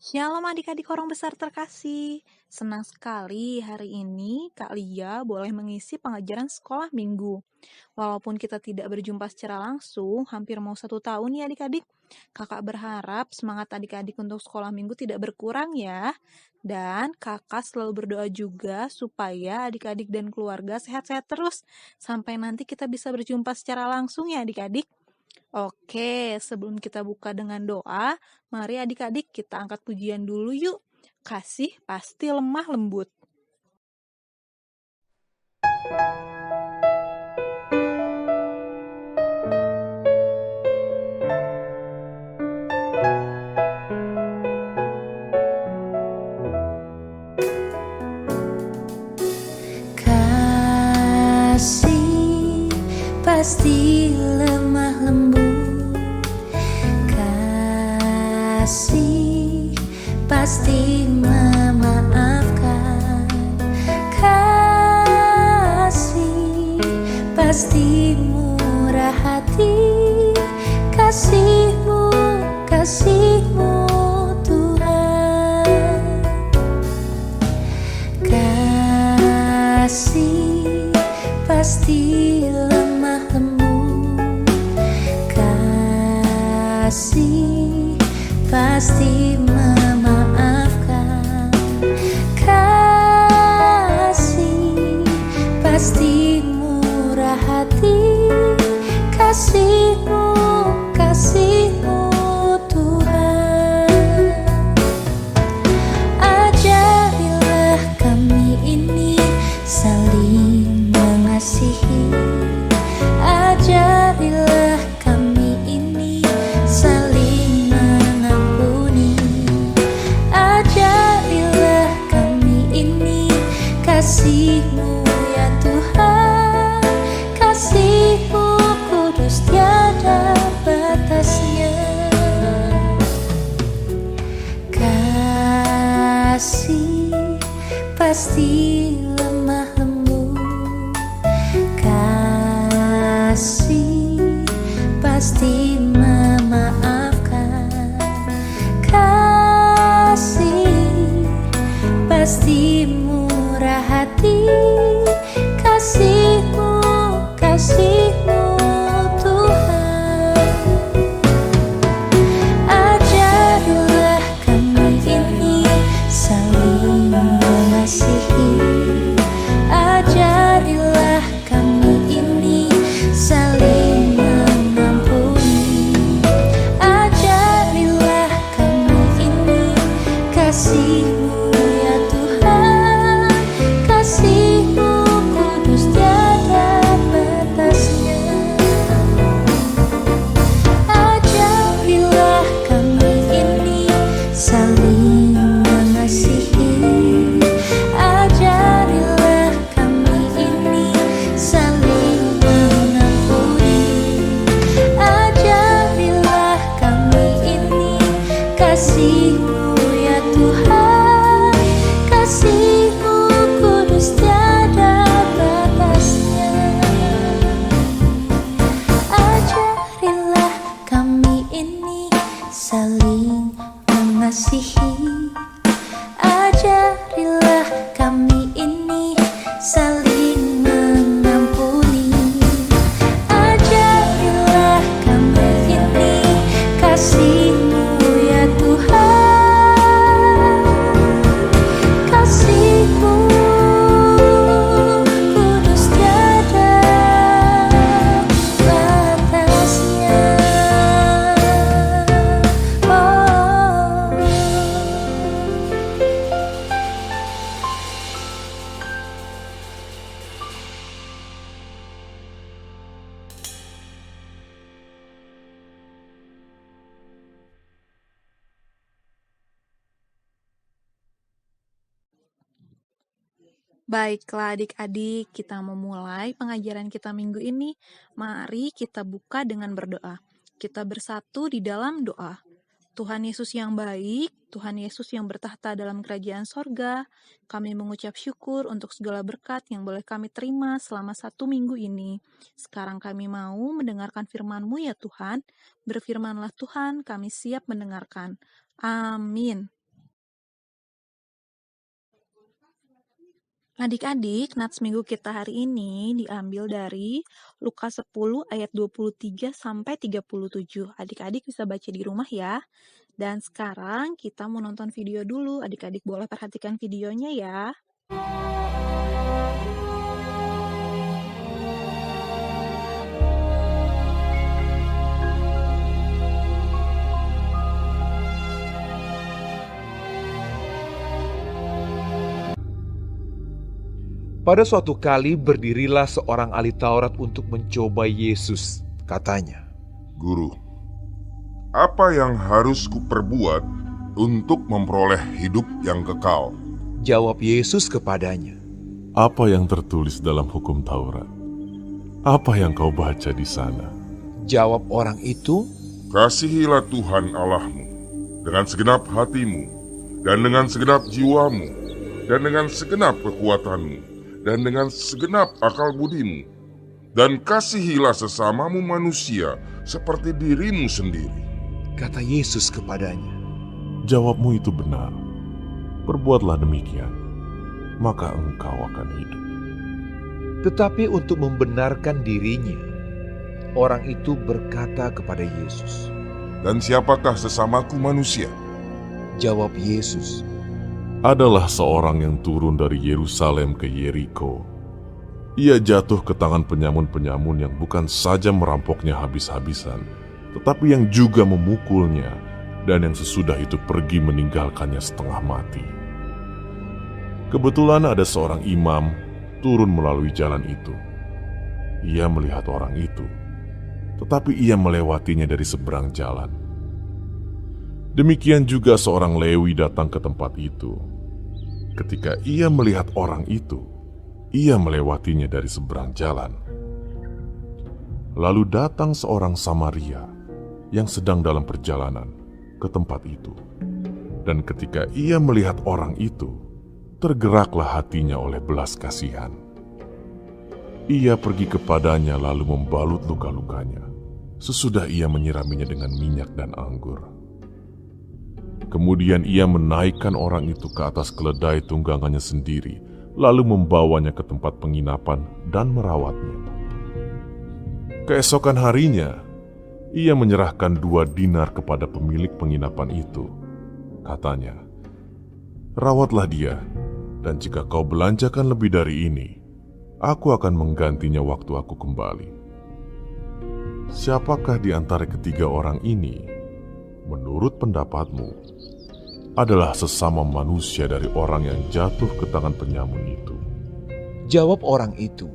Shalom adik-adik orang besar terkasih. Senang sekali hari ini Kak Lia boleh mengisi pengajaran sekolah minggu. Walaupun kita tidak berjumpa secara langsung, hampir mau 1 tahun ya adik-adik. Kakak berharap semangat adik-adik untuk sekolah minggu tidak berkurang ya. Dan kakak selalu berdoa juga supaya adik-adik dan keluarga sehat-sehat terus. Sampai nanti kita bisa berjumpa secara langsung ya adik-adik. Oke, sebelum kita buka dengan doa, mari adik-adik kita angkat pujian dulu yuk. Kasih pasti lemah lembut. Kasih pasti lemah lembut, kasih pasti memaafkan, kasih pasti murah hati, kasihmu, kasihmu Tuhan. Kasih pasti lemah lembut, kasih pasti memaafkan, kasih pasti murah hati, kasihmu, kasihmu Tuhan. Ajarilah kami ini saling mengasihi, ajarilah kami ini saling mengampuni, ajarilah kami ini kasih-Mu ya Tuhan, kasih-Mu kudus tiada batasnya. Kasih pasti lemah lembut, kasih pasti memaafkan, kasih pasti murah hati, kasihmu, kasihmu Tuhan. Ajarilah kami ini saling mengasihi, ajarilah kami ini saling mengampuni, ajarilah kami ini kasih-Mu ya Tuhan, kasih-Mu kudus tiada batasnya. Ajarilah kami ini saling mengasihi, ajarilah kami ini saling mengampuni, ajarilah kami ini kasih-Mu ya Tuhan, kasih-Mu kudus tiada batasnya. Ajarilah kami ini saling mengasihi, ajarilah kami ini saling mengampuni, ajarilah kami ini kasih-Mu ya Tuhan, kasih-Mu kudus tiada batasnya. Baiklah adik-adik, kita memulai pengajaran kita minggu ini. Mari kita buka dengan berdoa. Kita bersatu di dalam doa. Tuhan Yesus yang baik, Tuhan Yesus yang bertahta dalam kerajaan sorga, kami mengucap syukur untuk segala berkat yang boleh kami terima selama 1 minggu ini. Sekarang kami mau mendengarkan firman-Mu ya Tuhan. Berfirmanlah Tuhan, kami siap mendengarkan. Amin. Adik-adik, nats minggu kita hari ini diambil dari Lukas 10 ayat 23 sampai 37. Adik-adik bisa baca di rumah ya. Dan sekarang kita mau nonton video dulu. Adik-adik boleh perhatikan videonya ya. Pada suatu kali berdirilah seorang ahli Taurat untuk mencoba Yesus. Katanya, Guru, apa yang harus kuperbuat untuk memperoleh hidup yang kekal? jawab Yesus kepadanya, Apa yang tertulis dalam hukum Taurat? Apa yang kau baca di sana? jawab orang itu, Kasihilah Tuhan Allahmu dengan segenap hatimu, dan dengan segenap jiwamu, dan dengan segenap kekuatanmu, dan dengan segenap akal budimu. Dan kasihilah sesamamu manusia seperti dirimu sendiri. kata Yesus kepadanya. Jawabmu itu benar. Perbuatlah demikian, maka engkau akan hidup. Tetapi untuk membenarkan dirinya, orang itu berkata kepada Yesus, Dan siapakah sesamaku manusia? jawab Yesus, Adalah seorang yang turun dari Yerusalem ke Yeriko. Ia jatuh ke tangan penyamun-penyamun yang bukan saja merampoknya habis-habisan, tetapi yang juga memukulnya, dan yang sesudah itu pergi meninggalkannya setengah mati. Kebetulan ada seorang imam turun melalui jalan itu. Ia melihat orang itu, tetapi ia melewatinya dari seberang jalan. Demikian juga seorang Lewi datang ke tempat itu. Ketika ia melihat orang itu, ia melewatinya dari seberang jalan. Lalu datang seorang Samaria yang sedang dalam perjalanan ke tempat itu. Dan ketika ia melihat orang itu, tergeraklah hatinya oleh belas kasihan. Ia pergi kepadanya lalu membalut luka-lukanya. Sesudah ia menyiraminya dengan minyak dan anggur. Kemudian ia menaikkan orang itu ke atas keledai tunggangannya sendiri, lalu membawanya ke tempat penginapan dan merawatnya. Keesokan harinya, ia menyerahkan 2 dinar kepada pemilik penginapan itu. Katanya, "Rawatlah dia, dan jika kau belanjakan lebih dari ini, aku akan menggantinya waktu aku kembali." Siapakah di antara ketiga orang ini, menurut pendapatmu, adalah sesama manusia dari orang yang jatuh ke tangan penyamun itu? jawab orang itu,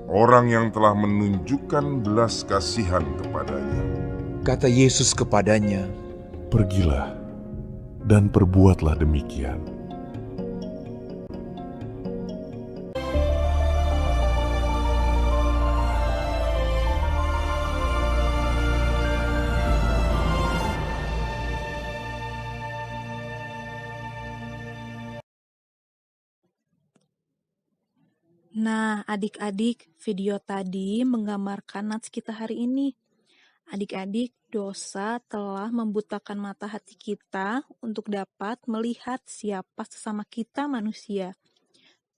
Orang yang telah menunjukkan belas kasihan kepadanya. kata Yesus kepadanya, Pergilah dan perbuatlah demikian. Nah, adik-adik, video tadi menggambarkan nats kita hari ini. Adik-adik, dosa telah membutakan mata hati kita untuk dapat melihat siapa sesama kita manusia.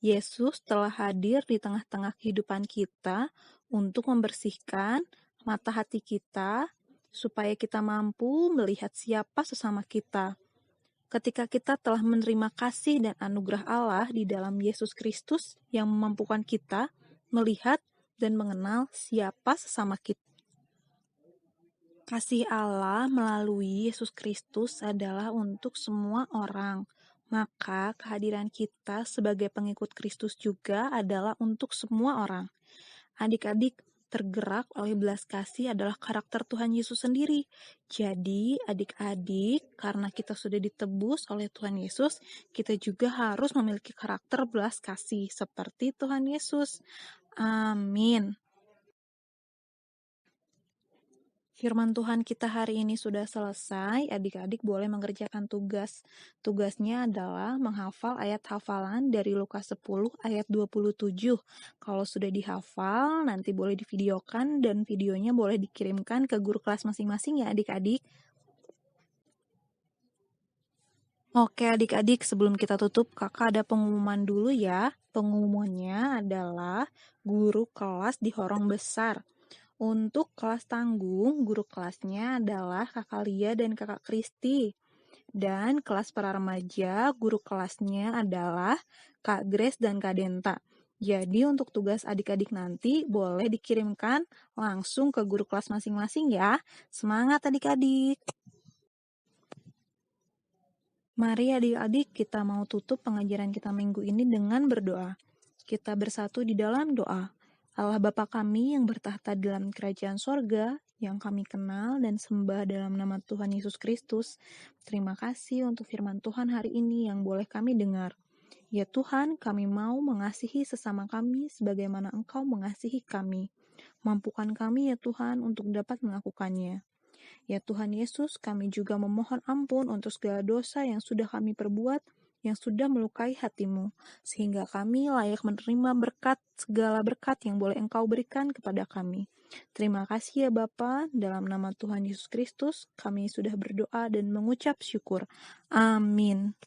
Yesus telah hadir di tengah-tengah kehidupan kita untuk membersihkan mata hati kita supaya kita mampu melihat siapa sesama kita. Ketika kita telah menerima kasih dan anugerah Allah di dalam Yesus Kristus yang memampukan kita melihat dan mengenal siapa sesama kita. Kasih Allah melalui Yesus Kristus adalah untuk semua orang. Maka kehadiran kita sebagai pengikut Kristus juga adalah untuk semua orang. Adik-adik, tergerak oleh belas kasih adalah karakter Tuhan Yesus sendiri. Jadi, adik-adik, karena kita sudah ditebus oleh Tuhan Yesus, kita juga harus memiliki karakter belas kasih seperti Tuhan Yesus. Amin. Firman Tuhan kita hari ini sudah selesai, adik-adik boleh mengerjakan tugas. Tugasnya adalah menghafal ayat hafalan dari Lukas 10 ayat 27. Kalau sudah dihafal, nanti boleh divideokan dan videonya boleh dikirimkan ke guru kelas masing-masing ya adik-adik. Oke adik-adik, sebelum kita tutup, kakak ada pengumuman dulu ya. Pengumumannya adalah guru kelas di Horong Besar. Untuk kelas tanggung, guru kelasnya adalah kakak Lia dan kakak Kristi. Dan kelas para remaja, guru kelasnya adalah Kak Grace dan Kak Denta. Jadi untuk tugas adik-adik nanti boleh dikirimkan langsung ke guru kelas masing-masing ya. Semangat adik-adik! Mari adik-adik kita mau tutup pengajaran kita minggu ini dengan berdoa. Kita bersatu di dalam doa. Allah Bapa kami yang bertahta dalam kerajaan sorga, yang kami kenal dan sembah dalam nama Tuhan Yesus Kristus. Terima kasih untuk firman Tuhan hari ini yang boleh kami dengar. Ya Tuhan, kami mau mengasihi sesama kami sebagaimana Engkau mengasihi kami. Mampukan kami ya Tuhan untuk dapat melakukannya. Ya Tuhan Yesus, kami juga memohon ampun untuk segala dosa yang sudah kami perbuat, yang sudah melukai hati-Mu, sehingga kami layak menerima segala berkat yang boleh Engkau berikan kepada kami. Terima kasih ya Bapa, dalam nama Tuhan Yesus Kristus, kami sudah berdoa dan mengucap syukur. Amin.